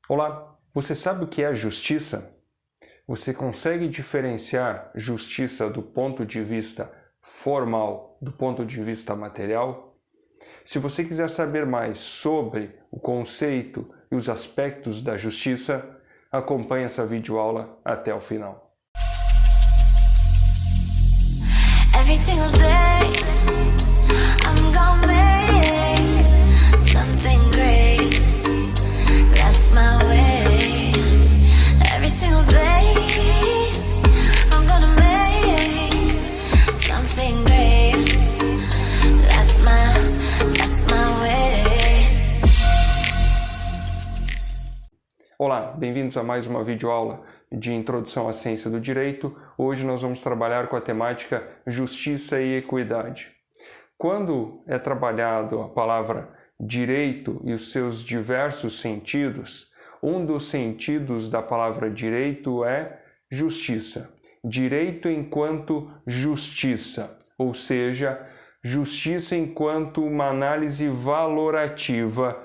Olá, você sabe o que é justiça? Você consegue diferenciar justiça do ponto de vista formal do ponto de vista material? Se você quiser saber mais sobre o conceito e os aspectos da justiça, acompanhe essa videoaula até o final. Every single day, I'm gonna make something great. That's my way. Every single day, I'm gonna make something great. That's my way. Olá, bem-vindos a mais uma videoaula de Introdução à Ciência do Direito. Hoje nós vamos trabalhar com a temática Justiça e Equidade. Quando é trabalhado a palavra direito e os seus diversos sentidos, um dos sentidos da palavra direito é justiça. Direito enquanto justiça, ou seja, justiça enquanto uma análise valorativa,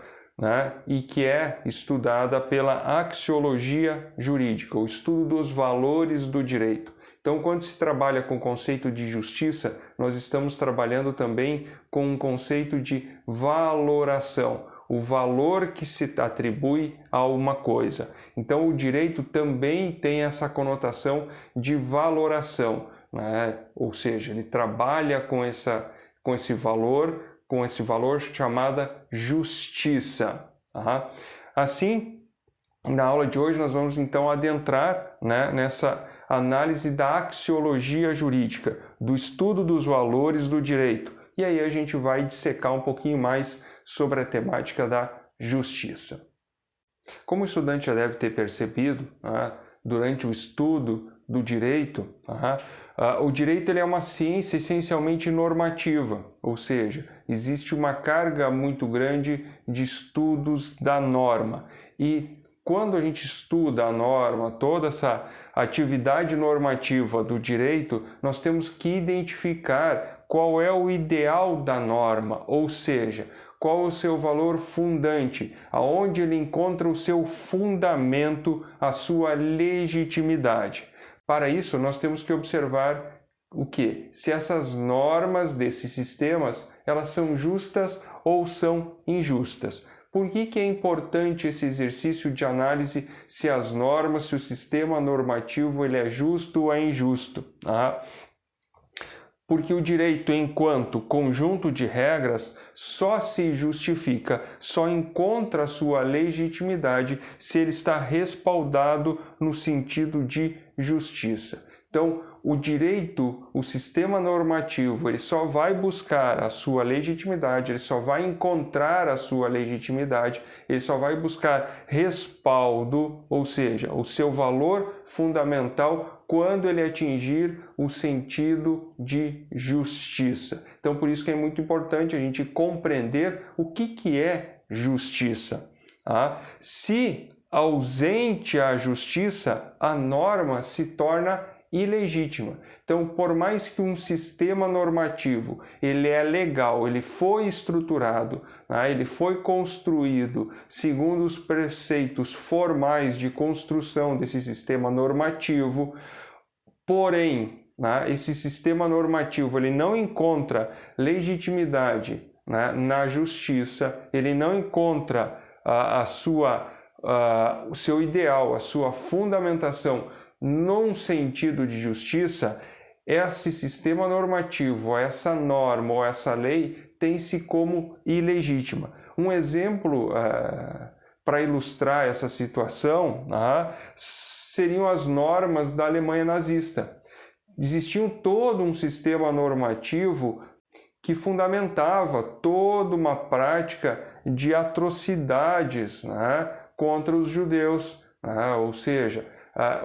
e que é estudada pela axiologia jurídica, o estudo dos valores do direito. Então, quando se trabalha com o conceito de justiça, nós estamos trabalhando também com um conceito de valoração, o valor que se atribui a uma coisa. Então, o direito também tem essa conotação de valoração, ou seja, ele trabalha com esse valor chamada justiça. Assim, na aula de hoje nós vamos então adentrar nessa análise da axiologia jurídica, do estudo dos valores do direito. E aí a gente vai dissecar um pouquinho mais sobre a temática da justiça. Como o estudante já deve ter percebido, durante o estudo do direito, o direito ele é uma ciência essencialmente normativa, ou seja, existe uma carga muito grande de estudos da norma. E quando a gente estuda a norma, toda essa atividade normativa do direito, nós temos que identificar qual é o ideal da norma, ou seja, qual é o seu valor fundante, aonde ele encontra o seu fundamento, a sua legitimidade. Para isso, nós temos que observar o quê? Se essas normas desses sistemas, elas são justas ou são injustas. Por que é importante esse exercício de análise se as normas, se o sistema normativo ele é justo ou é injusto? Porque o direito, enquanto conjunto de regras, só se justifica, só encontra sua legitimidade se ele está respaldado no sentido de justiça. Então, o direito, o sistema normativo, ele só vai buscar a sua legitimidade, ele só vai encontrar a sua legitimidade, ele só vai buscar respaldo, ou seja, o seu valor fundamental quando ele atingir o sentido de justiça. Então, por isso que é muito importante a gente compreender o que é justiça. Se ausente a justiça, a norma se torna ilegítima. Então, por mais que um sistema normativo ele é legal, ele foi estruturado, ele foi construído segundo os preceitos formais de construção desse sistema normativo, porém, esse sistema normativo ele não encontra legitimidade na justiça, ele não encontra o seu ideal, a sua fundamentação num sentido de justiça, esse sistema normativo, essa norma ou essa lei tem-se como ilegítima. Um exemplo para ilustrar essa situação seriam as normas da Alemanha nazista. Existia todo um sistema normativo que fundamentava toda uma prática de atrocidades contra os judeus, ou seja,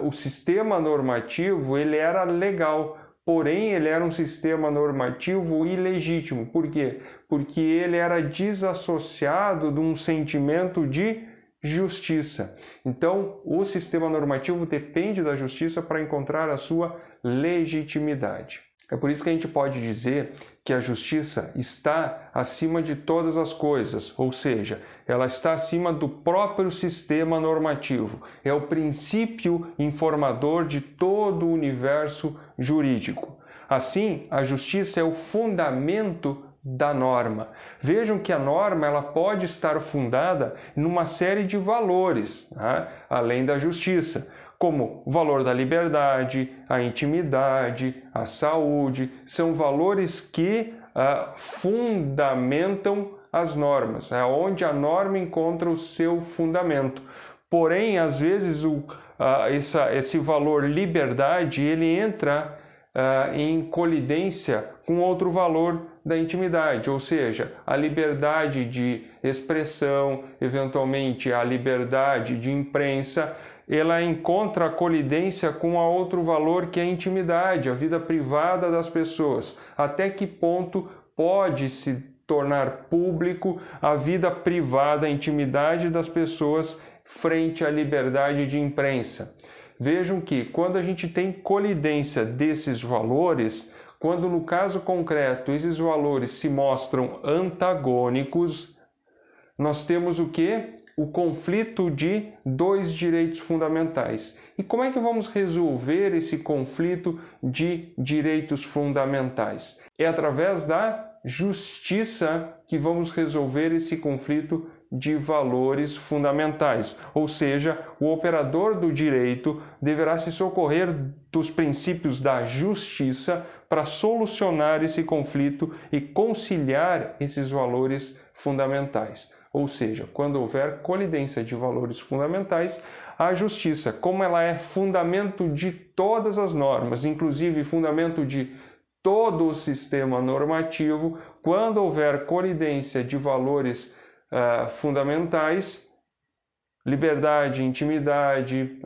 o sistema normativo ele era legal, porém ele era um sistema normativo ilegítimo. Por quê? Porque ele era desassociado de um sentimento de justiça. Então, o sistema normativo depende da justiça para encontrar a sua legitimidade. É por isso que a gente pode dizer que a justiça está acima de todas as coisas, ou seja, ela está acima do próprio sistema normativo. É o princípio informador de todo o universo jurídico. Assim, a justiça é o fundamento da norma. Vejam que a norma ela pode estar fundada numa série de valores, né? Além da justiça, como o valor da liberdade, a intimidade, a saúde, são valores que fundamentam as normas, é onde a norma encontra o seu fundamento. Porém, às vezes, esse valor liberdade ele entra em colidência com outro valor da intimidade, ou seja, a liberdade de expressão, eventualmente a liberdade de imprensa, ela encontra colidência com a outro valor que é a intimidade, a vida privada das pessoas. Até que ponto pode se tornar público a vida privada, a intimidade das pessoas frente à liberdade de imprensa? Vejam que quando a gente tem colidência desses valores, quando no caso concreto esses valores se mostram antagônicos, nós temos o quê? O conflito de dois direitos fundamentais. E como é que vamos resolver esse conflito de direitos fundamentais? É através da justiça que vamos resolver esse conflito de valores fundamentais. Ou seja, o operador do direito deverá se socorrer dos princípios da justiça para solucionar esse conflito e conciliar esses valores fundamentais. Ou seja, quando houver colidência de valores fundamentais, a justiça, como ela é fundamento de todas as normas, inclusive fundamento de todo o sistema normativo, quando houver colidência de valores fundamentais, liberdade, intimidade,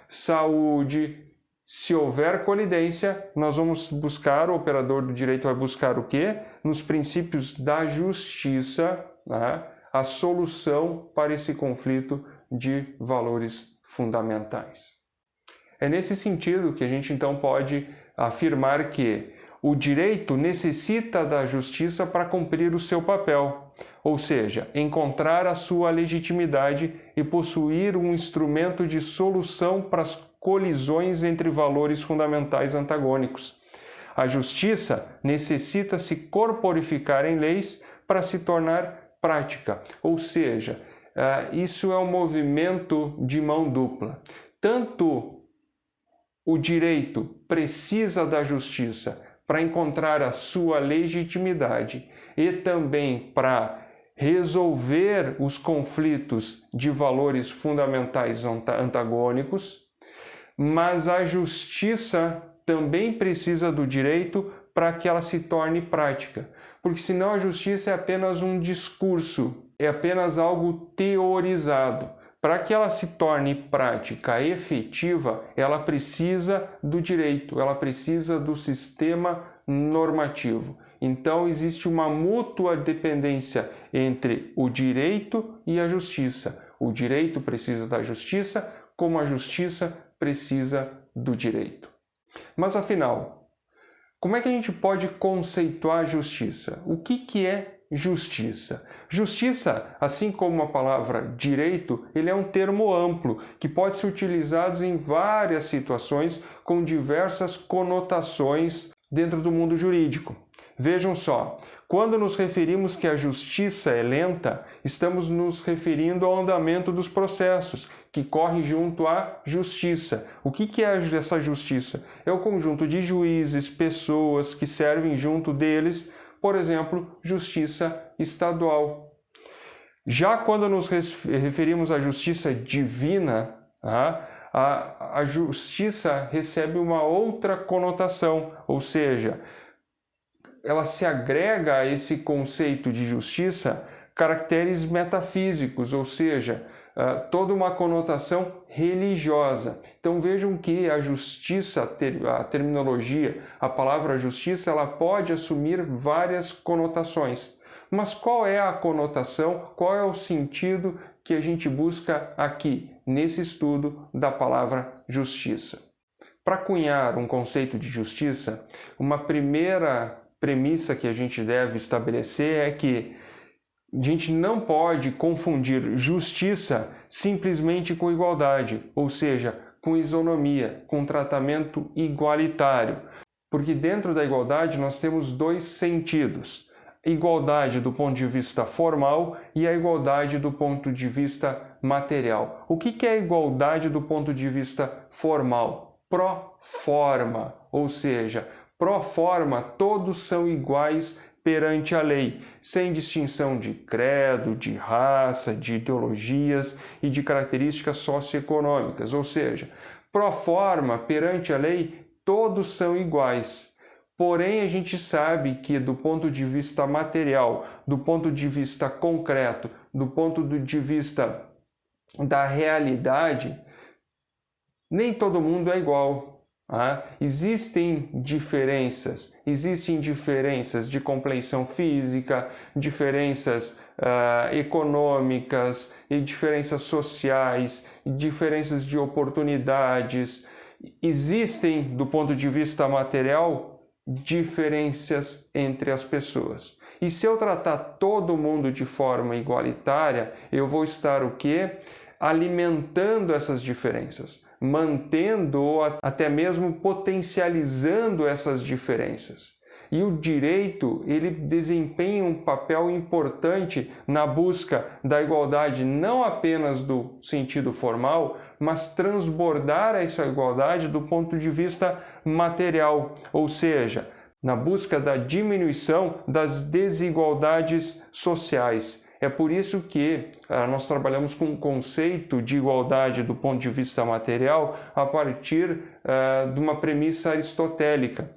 saúde, se houver colidência, nós vamos buscar, o operador do direito vai buscar o quê? Nos princípios da justiça, a solução para esse conflito de valores fundamentais. É nesse sentido que a gente então pode afirmar que o direito necessita da justiça para cumprir o seu papel, ou seja, encontrar a sua legitimidade e possuir um instrumento de solução para as colisões entre valores fundamentais antagônicos. A justiça necessita se corporificar em leis para se tornar prática, ou seja, isso é um movimento de mão dupla. Tanto o direito precisa da justiça para encontrar a sua legitimidade e também para resolver os conflitos de valores fundamentais antagônicos, mas a justiça também precisa do direito para que ela se torne prática, porque senão a justiça é apenas um discurso, é apenas algo teorizado. Para que ela se torne prática efetiva, ela precisa do direito, ela precisa do sistema normativo. Então existe uma mútua dependência entre o direito e a justiça. O direito precisa da justiça, como a justiça precisa do direito. Mas afinal, como é que a gente pode conceituar a justiça? O que é justiça? Justiça, assim como a palavra direito, ele é um termo amplo que pode ser utilizado em várias situações com diversas conotações dentro do mundo jurídico. Vejam só, quando nos referimos que a justiça é lenta, estamos nos referindo ao andamento dos processos, que corre junto à justiça. O que é essa justiça? É o conjunto de juízes, pessoas que servem junto deles, por exemplo, justiça estadual. Já quando nos referimos à justiça divina, a justiça recebe uma outra conotação, ou seja, ela se agrega a esse conceito de justiça caracteres metafísicos, ou seja, toda uma conotação religiosa. Então vejam que a justiça, a terminologia, a palavra justiça, ela pode assumir várias conotações. Mas qual é a conotação, qual é o sentido que a gente busca aqui, nesse estudo da palavra justiça? Para cunhar um conceito de justiça, uma primeira premissa que a gente deve estabelecer é que a gente não pode confundir justiça simplesmente com igualdade, ou seja, com isonomia, com tratamento igualitário. Porque dentro da igualdade nós temos dois sentidos: igualdade do ponto de vista formal e a igualdade do ponto de vista material. O que é a igualdade do ponto de vista formal? Pro forma, ou seja, pro forma todos são iguais perante a lei, sem distinção de credo, de raça, de ideologias e de características socioeconômicas, ou seja, pro forma perante a lei todos são iguais. Porém, a gente sabe que do ponto de vista material, do ponto de vista concreto, do ponto de vista da realidade, nem todo mundo é igual. Existem diferenças de compleição física, diferenças econômicas, e diferenças sociais, diferenças de oportunidades. Existem, do ponto de vista material, diferenças entre as pessoas. E se eu tratar todo mundo de forma igualitária, eu vou estar o quê? Alimentando essas diferenças, mantendo ou até mesmo potencializando essas diferenças. E o direito, ele desempenha um papel importante na busca da igualdade, não apenas do sentido formal, mas transbordar essa igualdade do ponto de vista material, ou seja, na busca da diminuição das desigualdades sociais. É por isso que nós trabalhamos com o conceito de igualdade do ponto de vista material a partir de uma premissa aristotélica.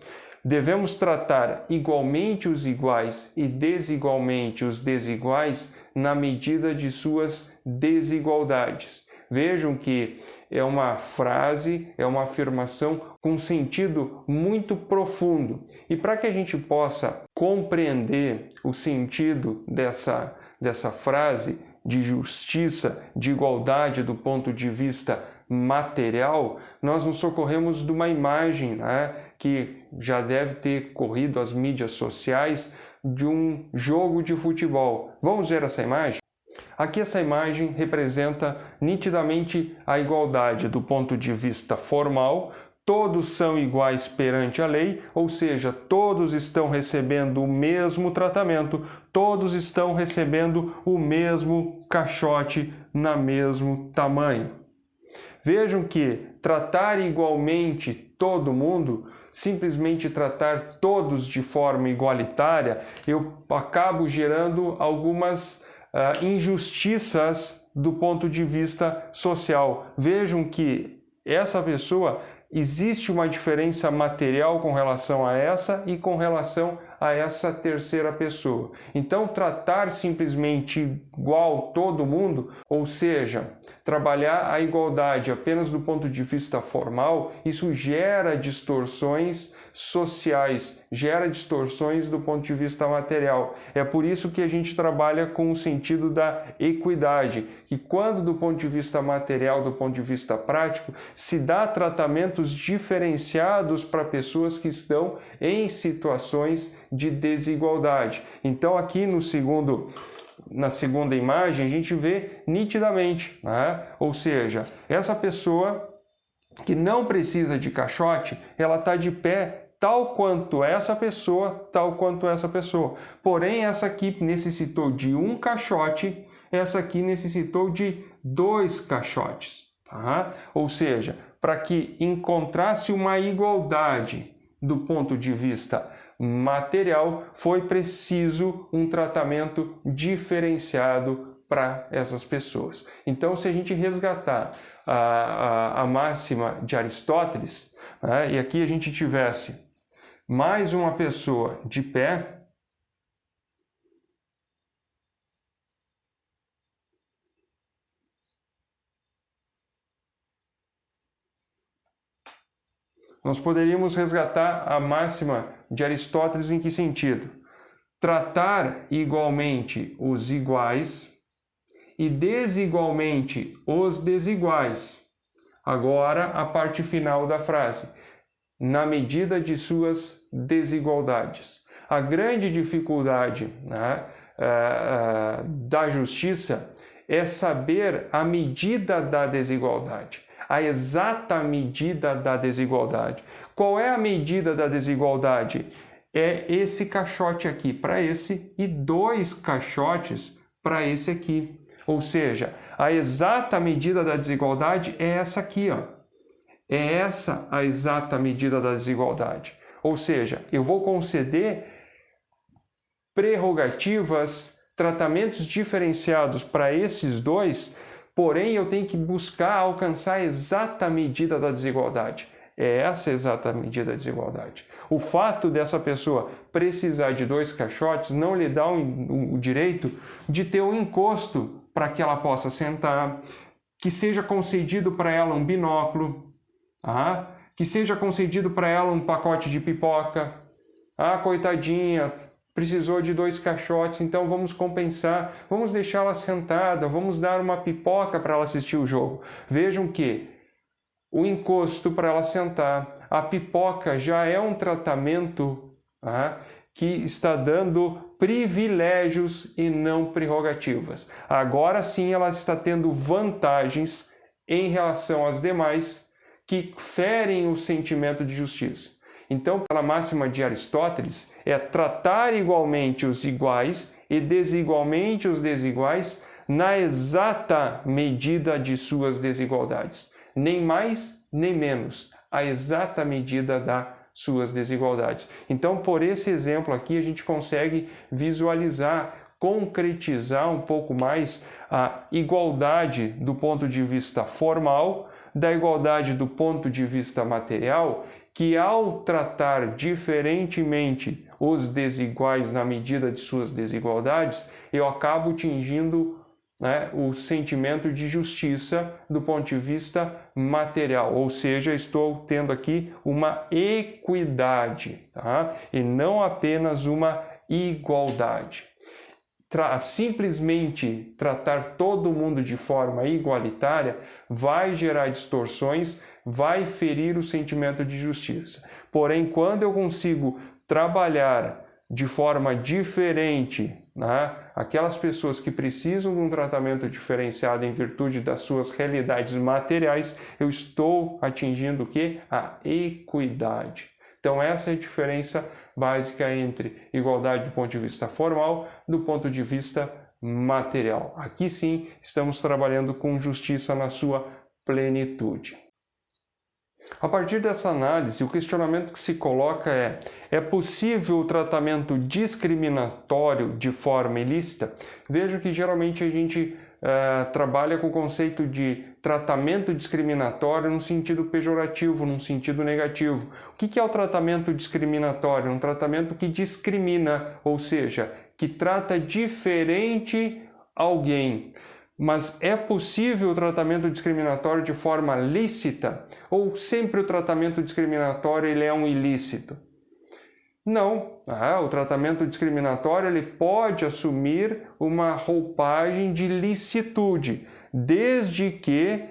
Devemos tratar igualmente os iguais e desigualmente os desiguais na medida de suas desigualdades. Vejam que é uma frase, é uma afirmação com um sentido muito profundo. E para que a gente possa compreender o sentido dessa frase de justiça, de igualdade do ponto de vista material, nós nos socorremos de uma imagem, que já deve ter corrido às mídias sociais, de um jogo de futebol. Vamos ver essa imagem? Aqui essa imagem representa nitidamente a igualdade do ponto de vista formal. Todos são iguais perante a lei, ou seja, todos estão recebendo o mesmo tratamento, todos estão recebendo o mesmo caixote no mesmo tamanho. Vejam que tratar igualmente todo mundo, simplesmente tratar todos de forma igualitária, eu acabo gerando algumas injustiças do ponto de vista social. Vejam que essa pessoa, existe uma diferença material com relação a essa e com relação a essa terceira pessoa. Então, tratar simplesmente igual todo mundo, ou seja, trabalhar a igualdade apenas do ponto de vista formal, isso gera distorções sociais, gera distorções do ponto de vista material. É por isso que a gente trabalha com o sentido da equidade, que quando do ponto de vista material, do ponto de vista prático, se dá tratamentos diferenciados para pessoas que estão em situações de desigualdade. Então aqui na segunda imagem a gente vê nitidamente, ou seja, essa pessoa que não precisa de caixote, ela está de pé tal quanto essa pessoa. Porém, essa aqui necessitou de um caixote, essa aqui necessitou de 2 caixotes. Ou seja, para que encontrasse uma igualdade do ponto de vista material, foi preciso um tratamento diferenciado para essas pessoas. Então, se a gente resgatar a máxima de Aristóteles, e aqui a gente tivesse mais uma pessoa de pé, nós poderíamos resgatar a máxima de Aristóteles em que sentido? Tratar igualmente os iguais e desigualmente os desiguais. Agora, a parte final da frase. Na medida de suas desigualdades. A grande dificuldade, né, da justiça é saber a medida da desigualdade, a exata medida da desigualdade. Qual é a medida da desigualdade? É esse caixote aqui para esse e 2 caixotes para esse aqui. Ou seja, a exata medida da desigualdade é essa aqui, ó. É essa a exata medida da desigualdade. Ou seja, eu vou conceder prerrogativas, tratamentos diferenciados para esses 2, porém eu tenho que buscar alcançar a exata medida da desigualdade. É essa a exata medida da desigualdade. O fato dessa pessoa precisar de 2 caixotes não lhe dá o direito de ter um encosto para que ela possa sentar, que seja concedido para ela um binóculo, que seja concedido para ela um pacote de pipoca. Coitadinha, precisou de 2 caixotes, então vamos compensar, vamos deixá-la sentada, vamos dar uma pipoca para ela assistir o jogo. Vejam que o encosto para ela sentar, a pipoca já é um tratamento que está dando privilégios e não prerrogativas. Agora sim ela está tendo vantagens em relação às demais que ferem o sentimento de justiça. Então, pela máxima de Aristóteles, é tratar igualmente os iguais e desigualmente os desiguais na exata medida de suas desigualdades. Nem mais, nem menos. A exata medida das suas desigualdades. Então, por esse exemplo aqui, a gente consegue visualizar, concretizar um pouco mais a igualdade do ponto de vista formal, da igualdade do ponto de vista material, que ao tratar diferentemente os desiguais na medida de suas desigualdades, eu acabo atingindo o sentimento de justiça do ponto de vista material, ou seja, estou tendo aqui uma equidade, e não apenas uma igualdade. Simplesmente tratar todo mundo de forma igualitária vai gerar distorções, vai ferir o sentimento de justiça. Porém, quando eu consigo trabalhar de forma diferente, aquelas pessoas que precisam de um tratamento diferenciado em virtude das suas realidades materiais, eu estou atingindo o quê? A equidade. Então essa é a diferença básica entre igualdade do ponto de vista formal e do ponto de vista material. Aqui sim estamos trabalhando com justiça na sua plenitude. A partir dessa análise, o questionamento que se coloca é possível o tratamento discriminatório de forma ilícita? Veja que geralmente a gente trabalha com o conceito de tratamento discriminatório no sentido pejorativo, num sentido negativo. O que é o tratamento discriminatório? Um tratamento que discrimina, ou seja, que trata diferente alguém. Mas é possível o tratamento discriminatório de forma lícita? Ou sempre o tratamento discriminatório ele é um ilícito? Não, o tratamento discriminatório ele pode assumir uma roupagem de licitude, desde que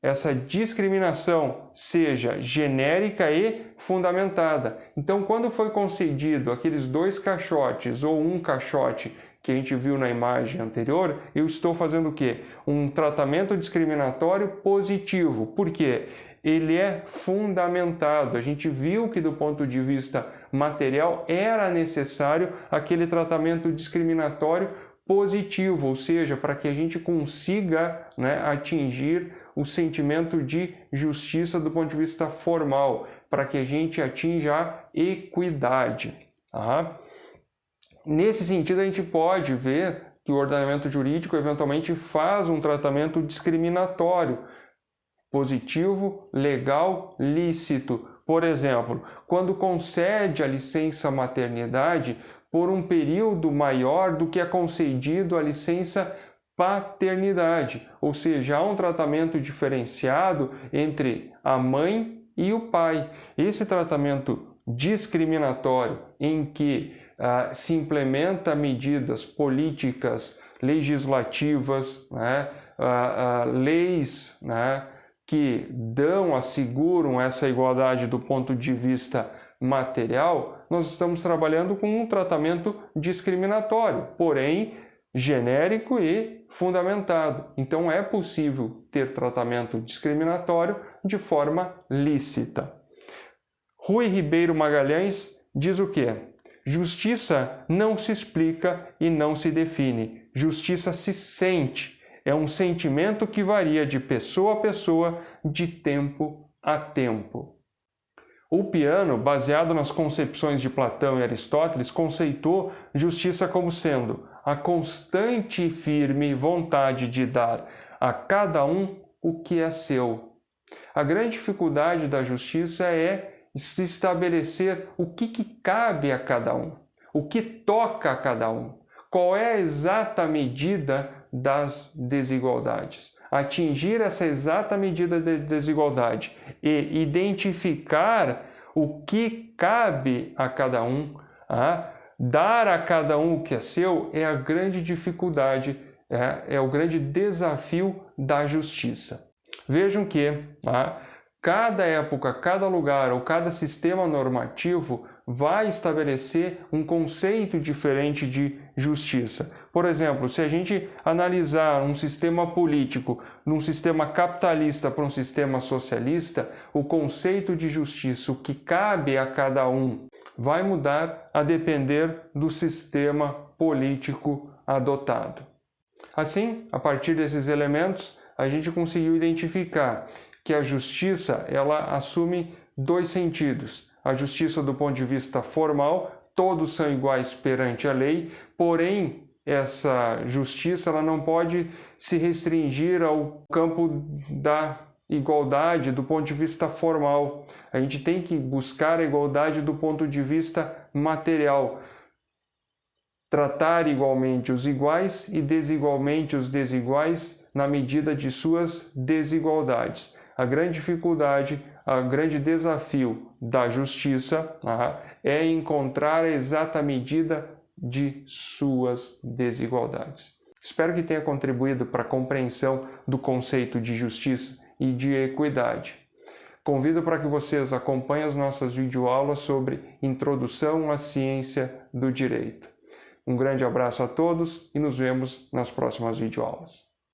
essa discriminação seja genérica e fundamentada. Então, quando foi concedido aqueles 2 caixotes ou um caixote que a gente viu na imagem anterior, eu estou fazendo o quê? Um tratamento discriminatório positivo. Por quê? Ele é fundamentado. A gente viu que do ponto de vista material era necessário aquele tratamento discriminatório positivo, ou seja, para que a gente consiga atingir o sentimento de justiça do ponto de vista formal, para que a gente atinja a equidade. Nesse sentido, a gente pode ver que o ordenamento jurídico eventualmente faz um tratamento discriminatório, positivo, legal, lícito. Por exemplo, quando concede a licença maternidade por um período maior do que é concedido a licença paternidade, ou seja, há um tratamento diferenciado entre a mãe e o pai. Esse tratamento discriminatório em que se implementa medidas políticas, legislativas, leis, que asseguram essa igualdade do ponto de vista material, nós estamos trabalhando com um tratamento discriminatório, porém genérico e fundamentado. Então é possível ter tratamento discriminatório de forma lícita. Rui Ribeiro Magalhães diz o quê? Justiça não se explica e não se define. Justiça se sente. É um sentimento que varia de pessoa a pessoa, de tempo a tempo. O Peano, baseado nas concepções de Platão e Aristóteles, conceitou justiça como sendo a constante e firme vontade de dar a cada um o que é seu. A grande dificuldade da justiça é se estabelecer o que cabe a cada um, o que toca a cada um, qual é a exata medida das desigualdades. Atingir essa exata medida de desigualdade e identificar o que cabe a cada um, dar a cada um o que é seu, é a grande dificuldade, é o grande desafio da justiça. Vejam que cada época, cada lugar ou cada sistema normativo vai estabelecer um conceito diferente de justiça. Por exemplo, se a gente analisar um sistema político num sistema capitalista para um sistema socialista, o conceito de justiça, o que cabe a cada um, vai mudar a depender do sistema político adotado. Assim, a partir desses elementos, a gente conseguiu identificar que a justiça ela assume dois sentidos. A justiça do ponto de vista formal, todos são iguais perante a lei, porém essa justiça ela não pode se restringir ao campo da igualdade do ponto de vista formal. A gente tem que buscar a igualdade do ponto de vista material. Tratar igualmente os iguais e desigualmente os desiguais na medida de suas desigualdades. A grande dificuldade, o grande desafio da justiça é encontrar a exata medida de suas desigualdades. Espero que tenha contribuído para a compreensão do conceito de justiça e de equidade. Convido para que vocês acompanhem as nossas videoaulas sobre Introdução à Ciência do Direito. Um grande abraço a todos e nos vemos nas próximas videoaulas.